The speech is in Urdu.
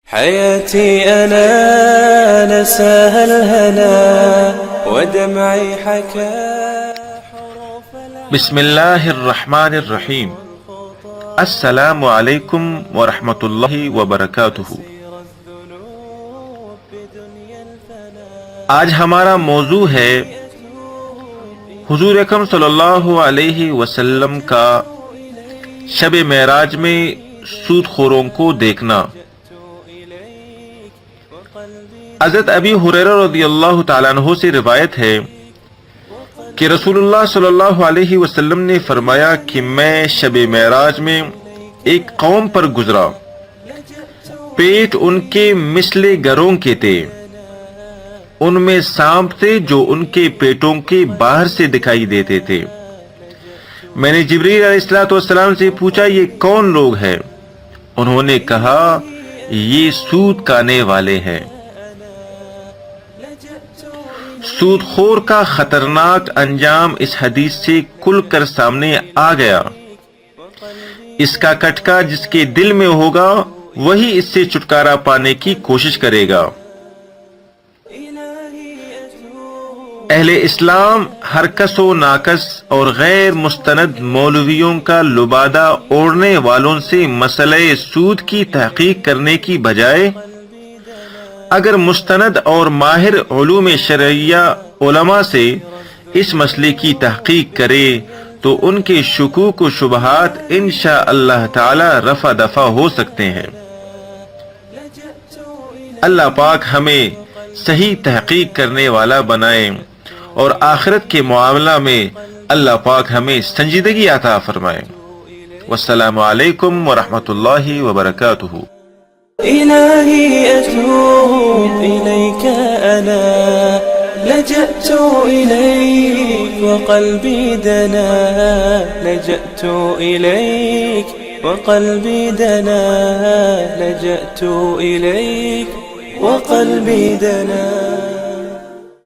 حياتي أنا نساها الهنا ودمعي حكى بسم اللہ الرحمن الرحیم۔ السلام علیکم ورحمۃ اللہ وبرکاتہ۔ آج ہمارا موضوع ہے حضور اکرم صلی اللہ علیہ وسلم کا شب معراج میں سود خوروں کو دیکھنا۔ حضرت ابی ہریرہ رضی اللہ تعالیٰ عنہ سے روایت ہے کہ رسول اللہ صلی اللہ علیہ وسلم نے فرمایا کہ میں شب معراج میں ایک قوم پر گزرا، پیٹ ان کے مثل گروں کے تھے، ان میں سانپ تھے جو ان کے پیٹوں کے باہر سے دکھائی دیتے تھے۔ میں نے جبریل علیہ السلام سے پوچھا یہ کون لوگ ہیں؟ انہوں نے کہا یہ سود کھانے والے ہیں۔ سود خور کا خطرناک انجام اس حدیث سے کھل کر سامنے آ گیا۔ اس کا کٹکا جس کے دل میں ہوگا وہی اس سے چھٹکارا پانے کی کوشش کرے گا۔ اہل اسلام ہر کس و ناکس اور غیر مستند مولویوں کا لبادہ اوڑھنے والوں سے مسئلہ سود کی تحقیق کرنے کی بجائے اگر مستند اور ماہر علوم شرعیہ علماء سے اس مسئلے کی تحقیق کرے تو ان کے شکوک و شبہات انشاء اللہ تعالی رفع دفع ہو سکتے ہیں۔ اللہ پاک ہمیں صحیح تحقیق کرنے والا بنائے اور آخرت کے معاملہ میں اللہ پاک ہمیں سنجیدگی عطا فرمائے۔ والسلام علیکم ورحمۃ اللہ وبرکاتہ۔ إلهي أتوب إليك أنا لجأت إليك وقلبي دنا لجأت إليك وقلبي دنا لجأت إليك وقلبي دنا